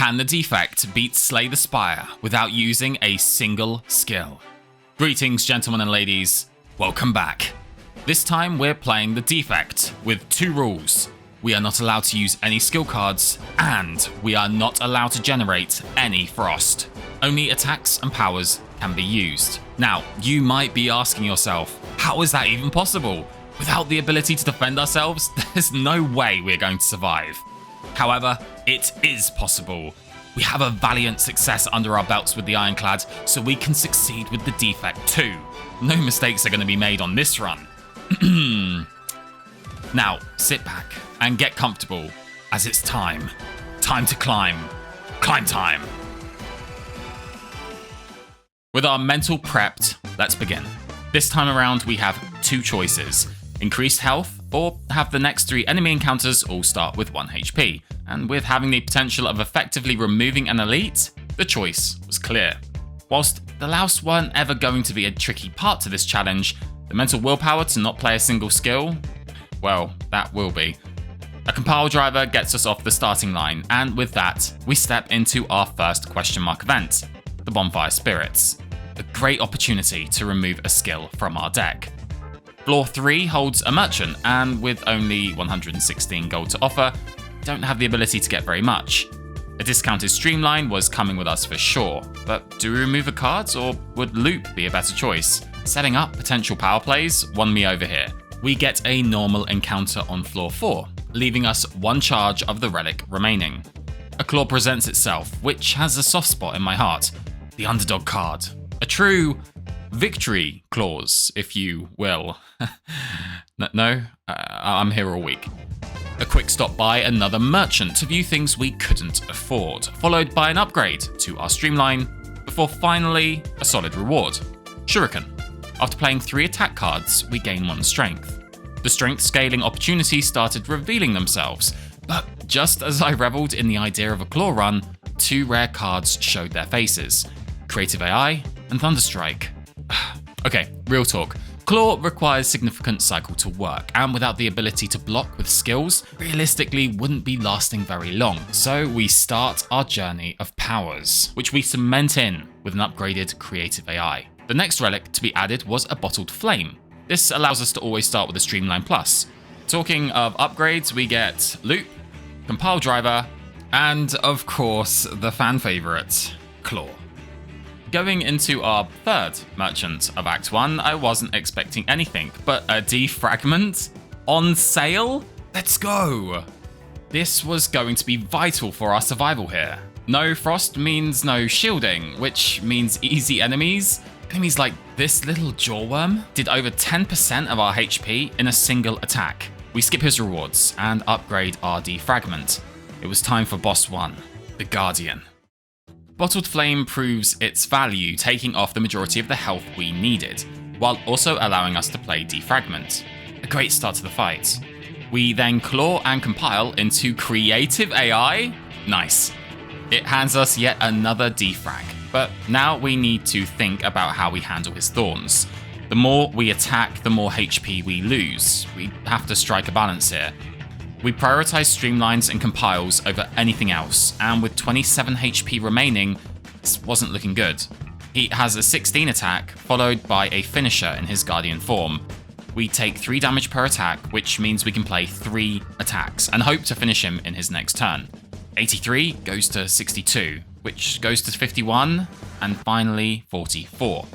Can the Defect beat Slay the Spire without using a single skill? Greetings, gentlemen and ladies. Welcome back. This time we're playing the Defect with two rules. We are not allowed to use any skill cards, and we are not allowed to generate any frost. Only attacks and powers can be used. Now, you might be asking yourself, how is that even possible? Without the ability to defend ourselves, there's no way we're going to survive. However, it is possible. We have a valiant success under our belts with the Ironclad, so we can succeed with the Defect too. No mistakes are going to be made on this run. Now, sit back and get comfortable, as it's time. Time to climb. Climb time. With our mental prepped, let's begin. This time around, we have two choices. Increased health, or have the next three enemy encounters all start with 1 HP. And with having the potential of effectively removing an elite, the choice was clear. Whilst the Laos weren't ever going to be a tricky part to this challenge, the mental willpower to not play a single skill, well, that will be. A compile driver gets us off the starting line, and with that, we step into our first question mark event, the Bonfire Spirits. A great opportunity to remove a skill from our deck. Floor 3 holds a merchant, and with only 116 gold to offer, don't have the ability to get very much. A discounted streamline was coming with us for sure, but do we remove a card, or would loop be a better choice? Setting up potential power plays won me over here. We get a normal encounter on floor 4, leaving us one charge of the relic remaining. A claw presents itself, which has a soft spot in my heart. The underdog card. A true victory clause, if you will. No? I'm here all week. A quick stop by another merchant to view things we couldn't afford, followed by an upgrade to our streamline, before finally a solid reward. Shuriken. After playing 3 attack cards, we gain 1 strength. The strength scaling opportunities started revealing themselves, but just as I reveled in the idea of a claw run, 2 rare cards showed their faces. Creative AI and Thunderstrike. Okay, real talk. Claw requires significant cycle to work, and without the ability to block with skills, realistically wouldn't be lasting very long. So we start our journey of powers, which we cement in with an upgraded Creative AI. The next relic to be added was a Bottled Flame. This allows us to always start with a Streamline Plus. Talking of upgrades, we get Loop, Compile Driver, and of course the fan favourite, Claw. Going into our third merchant of Act 1, I wasn't expecting anything but a defragment on sale? Let's go! This was going to be vital for our survival here. No frost means no shielding, which means easy enemies. Enemies like this little jawworm did over 10% of our HP in a single attack. We skip his rewards and upgrade our defragment. It was time for boss 1, the Guardian. Bottled Flame proves its value, taking off the majority of the health we needed, while also allowing us to play Defragment. A great start to the fight. We then claw and compile into Creative AI. Nice. It hands us yet another defrag, but now we need to think about how we handle his thorns. The more we attack, the more HP we lose. We have to strike a balance here. We prioritize streamlines and compiles over anything else, and with 27 HP remaining, this wasn't looking good. He has a 16 attack, followed by a finisher in his Guardian form. We take 3 damage per attack, which means we can play 3 attacks, and hope to finish him in his next turn. 83 goes to 62, which goes to 51, and finally 44.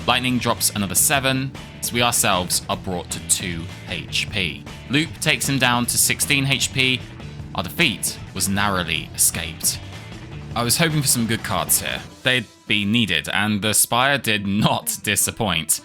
Lightning drops another 7, so we ourselves are brought to 2 HP. Loop takes him down to 16 HP. Our defeat was narrowly escaped. I was hoping for some good cards here. They'd be needed, and the Spire did not disappoint.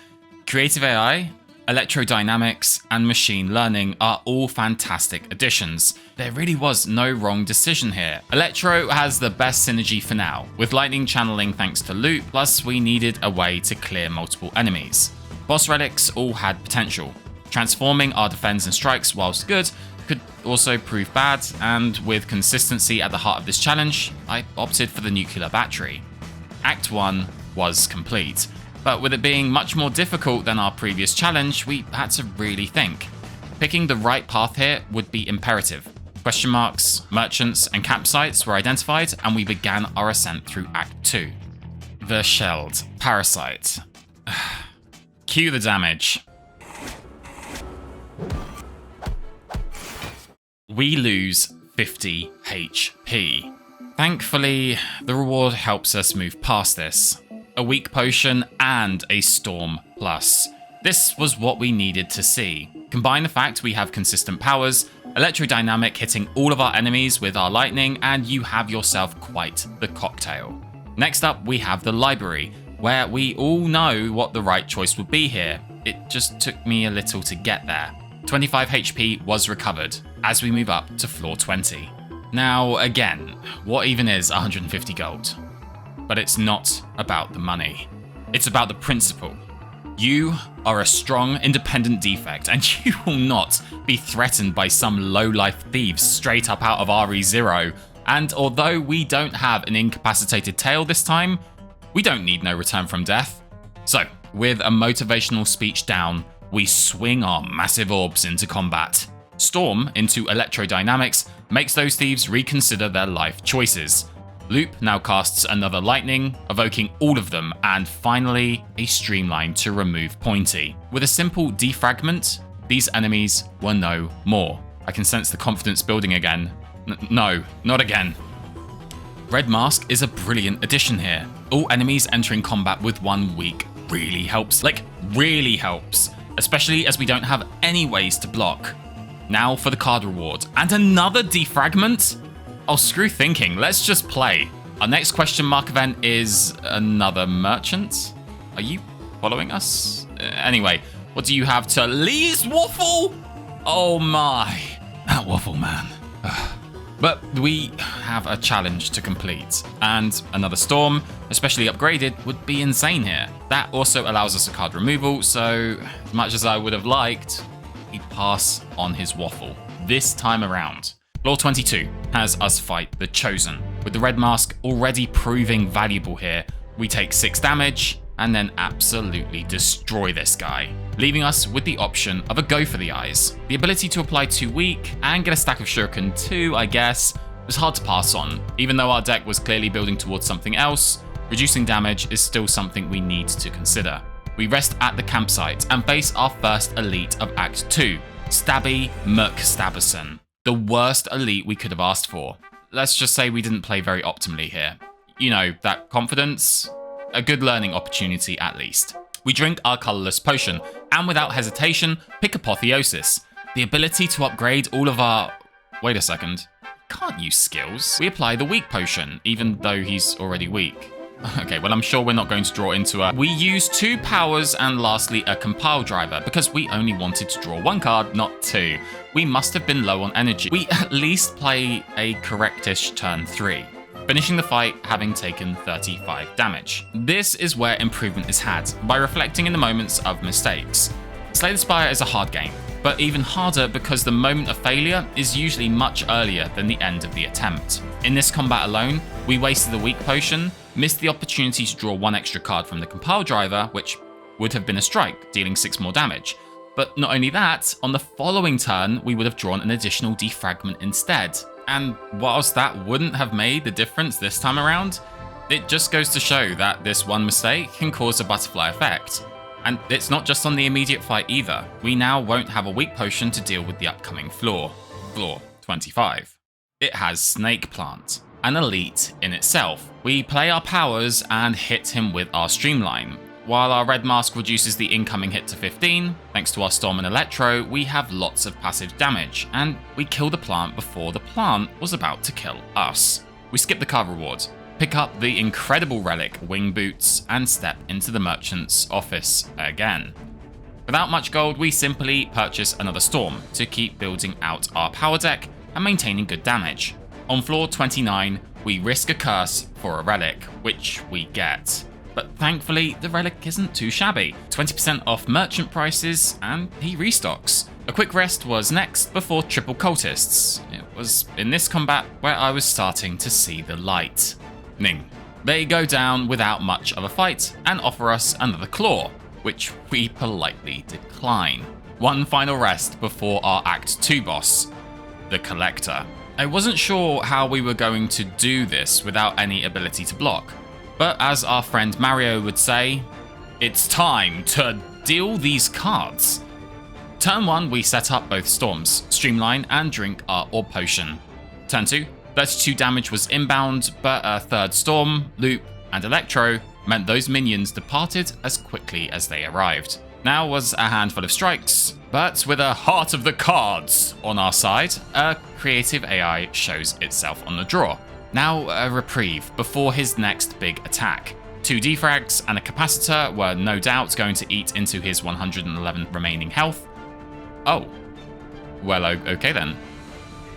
Creative AI, Electrodynamics, and Machine Learning are all fantastic additions. There really was no wrong decision here. Electro has the best synergy for now, with lightning channeling thanks to Loop, plus we needed a way to clear multiple enemies. Boss relics all had potential. Transforming our defense and strikes, whilst good, could also prove bad, and with consistency at the heart of this challenge, I opted for the nuclear battery. Act 1 was complete. But with it being much more difficult than our previous challenge, we had to really think. Picking the right path here would be imperative. Question marks, merchants, and campsites were identified, and we began our ascent through Act 2. The Shelled Parasite. Cue the damage. We lose 50 HP. Thankfully, the reward helps us move past this. A weak potion and a storm plus. This was what we needed to see. Combine the fact we have consistent powers, electrodynamic hitting all of our enemies with our lightning, and you have yourself quite the cocktail. Next up, we have the library, where we all know what the right choice would be here. It just took me a little to get there. 25 HP was recovered as we move up to floor 20. Now, again, what even is 150 gold? But it's not about the money. It's about the principle. You are a strong, independent defect, and you will not be threatened by some low-life thieves straight up out of RE0. And although we don't have an incapacitated tail this time, we don't need no return from death. So, with a motivational speech down, we swing our massive orbs into combat. Storm into electrodynamics makes those thieves reconsider their life choices. Loop now casts another lightning, evoking all of them, and finally a streamline to remove Pointy. With a simple defragment, these enemies were no more. I can sense the confidence building again. No, not again. Red Mask is a brilliant addition here. All enemies entering combat with 1 week really helps, really helps, especially as we don't have any ways to block. Now for the card reward, and another defragment? Oh, screw thinking, let's just play. Our next question mark event is another merchant? Are you following us? Anyway, what do you have to Lee's Waffle? Oh my, that waffle man. But we have a challenge to complete, and another storm, especially upgraded, would be insane here. That also allows us a card removal, so as much as I would have liked, he'd pass on his waffle. This time around. Floor 22 has us fight the Chosen. With the Red Mask already proving valuable here, we take 6 damage and then absolutely destroy this guy, leaving us with the option of a Go for the Eyes. The ability to apply 2 weak and get a stack of Shuriken too, I guess, was hard to pass on. Even though our deck was clearly building towards something else, reducing damage is still something we need to consider. We rest at the campsite and face our first elite of Act 2, Stabby McStabberson. The worst elite we could have asked for. Let's just say we didn't play very optimally here. You know, that confidence, a good learning opportunity at least. We drink our colourless potion, and without hesitation, pick Apotheosis. The ability to upgrade all of our... Wait a second. Can't use skills. We apply the weak potion, even though he's already weak. Okay, well, I'm sure we're not going to draw into a... We use 2 powers and lastly a compile driver because we only wanted to draw 1 card, not 2. We must have been low on energy. We at least play a correctish turn 3, finishing the fight having taken 35 damage. This is where improvement is had, by reflecting in the moments of mistakes. Slay the Spire is a hard game, but even harder because the moment of failure is usually much earlier than the end of the attempt. In this combat alone, we wasted the weak potion, missed the opportunity to draw 1 extra card from the compile driver, which would have been a strike, dealing 6 more damage. But not only that, on the following turn, we would have drawn an additional defragment instead. And whilst that wouldn't have made the difference this time around, it just goes to show that this one mistake can cause a butterfly effect. And it's not just on the immediate fight either. We now won't have a weak potion to deal with the upcoming floor. Floor 25. It has Snake Plant, an elite in itself. We play our powers and hit him with our Streamline. While our Red Mask reduces the incoming hit to 15, thanks to our Storm and Electro, we have lots of passive damage, and we kill the plant before the plant was about to kill us. We skip the card reward, pick up the incredible relic Wing Boots, and step into the merchant's office again. Without much gold, we simply purchase another Storm to keep building out our power deck and maintaining good damage. On floor 29, we risk a curse for a relic, which we get. But thankfully, the relic isn't too shabby. 20% off merchant prices, and he restocks. A quick rest was next before triple cultists. It was in this combat where I was starting to see the light. Ning. They go down without much of a fight and offer us another claw, which we politely decline. One final rest before our Act 2 boss, the Collector. I wasn't sure how we were going to do this without any ability to block, but as our friend Mario would say, it's time to deal these cards. Turn 1, we set up both Storms, Streamline, and drink our Orb Potion. Turn 2, 32 damage was inbound, but a third Storm, Loop, and Electro meant those minions departed as quickly as they arrived. Now was a handful of strikes, but with a Heart of the Cards on our side, a creative AI shows itself on the draw. Now a reprieve before his next big attack. 2 defrags and a capacitor were no doubt going to eat into his 111 remaining health. Oh. Well, okay then.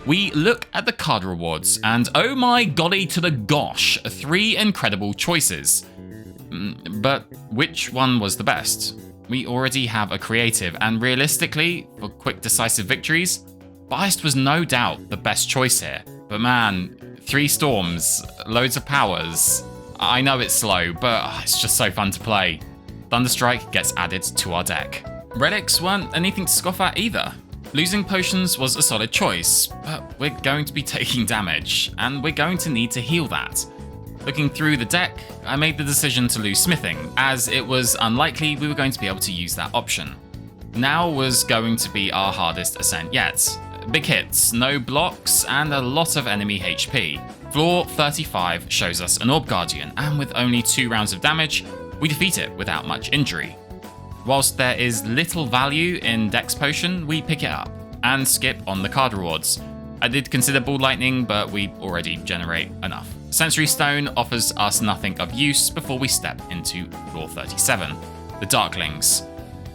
We look at the card rewards, and oh my golly to the gosh, 3 incredible choices. But which one was the best? We already have a creative, and realistically, for quick decisive victories, Biased was no doubt the best choice here. But man, 3 storms, loads of powers. I know it's slow, but it's just so fun to play. Thunderstrike gets added to our deck. Relics weren't anything to scoff at either. Losing potions was a solid choice, but we're going to be taking damage, and we're going to need to heal that. Looking through the deck, I made the decision to lose smithing, as it was unlikely we were going to be able to use that option. Now was going to be our hardest ascent yet. Big hits, no blocks, and a lot of enemy HP. Floor 35 shows us an Orb Guardian, and with only 2 rounds of damage, we defeat it without much injury. Whilst there is little value in Dex Potion, we pick it up, and skip on the card rewards. I did consider Ball Lightning, but we already generate enough. Sensory Stone offers us nothing of use before we step into Floor 37, the Darklings.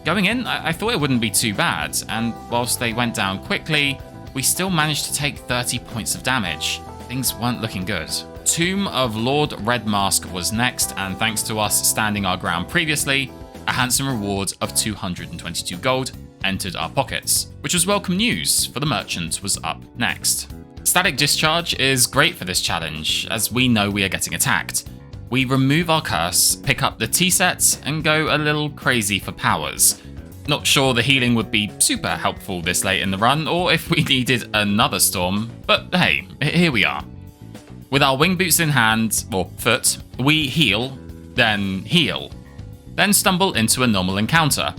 Going in, I thought it wouldn't be too bad, and whilst they went down quickly, we still managed to take 30 points of damage. Things weren't looking good. Tomb of Lord Red Mask was next, and thanks to us standing our ground previously, a handsome reward of 222 gold entered our pockets, which was welcome news, for the merchant was up next. Static Discharge is great for this challenge, as we know we are getting attacked. We remove our curse, pick up the T-sets, and go a little crazy for powers. Not sure the healing would be super helpful this late in the run, or if we needed another storm, but hey, here we are. With our wing boots in hand, or foot, we heal, then stumble into a normal encounter.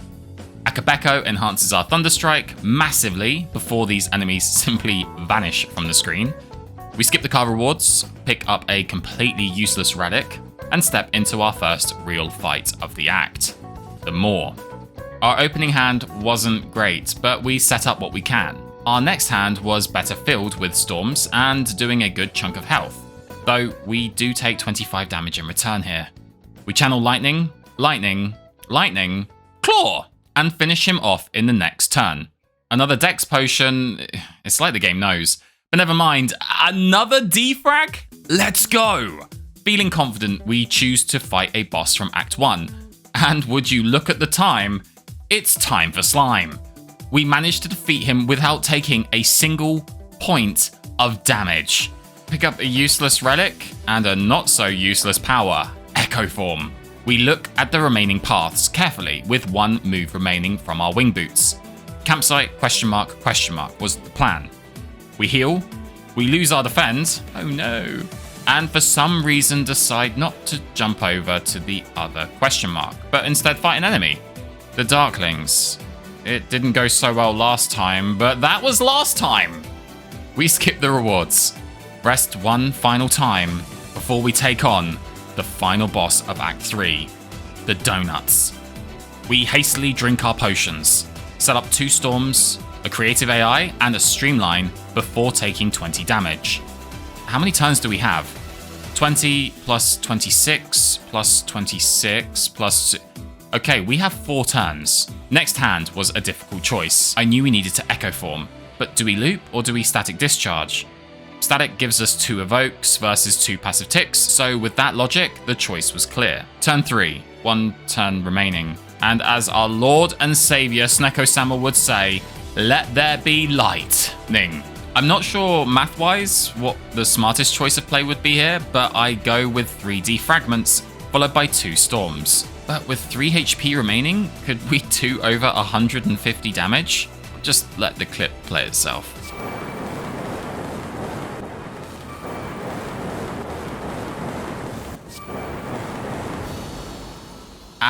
Akabeko enhances our Thunderstrike massively before these enemies simply vanish from the screen. We skip the card rewards, pick up a completely useless relic, and step into our first real fight of the act, the Maw. Our opening hand wasn't great, but we set up what we can. Our next hand was better filled with storms and doing a good chunk of health, though we do take 25 damage in return here. We channel Lightning, Claw, and finish him off in the next turn. Another Dex Potion, it's like the game knows. But never mind, another defrag? Let's go! Feeling confident, we choose to fight a boss from Act 1. And would you look at the time, it's time for Slime. We managed to defeat him without taking a single point of damage. Pick up a useless relic and a not so useless power, Echo Form. We look at the remaining paths carefully with 1 move remaining from our wing boots. Campsite, ? Was the plan. We heal, we lose our defend, oh no, and for some reason decide not to jump over to the other ? But instead fight an enemy. The Darklings. It didn't go so well last time, but that was last time! We skip the rewards. Rest 1 final time before we take on the final boss of Act 3, the Donuts. We hastily drink our potions, set up 2 storms, a creative AI, and a streamline before taking 20 damage. How many turns do we have? 20 plus 26 plus 26 plus... Okay, we have 4 turns. Next hand was a difficult choice. I knew we needed to Echo Form, but do we loop or do we Static Discharge? Static gives us 2 evokes versus 2 passive ticks, so with that logic, the choice was clear. Turn 3, 1 turn remaining. And as our Lord and Saviour Sneko-sama would say, let there be lightning. I'm not sure math-wise what the smartest choice of play would be here, but I go with 3 defragments, followed by 2 storms. But with 3 HP remaining, could we do over 150 damage? Just let the clip play itself.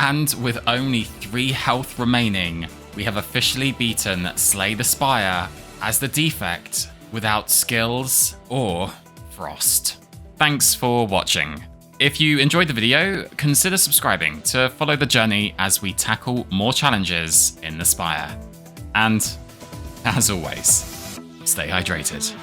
And with only 3 health remaining, we have officially beaten Slay the Spire as the Defect without skills or frost. Thanks for watching. If you enjoyed the video, consider subscribing to follow the journey as we tackle more challenges in the Spire. And, as always, stay hydrated.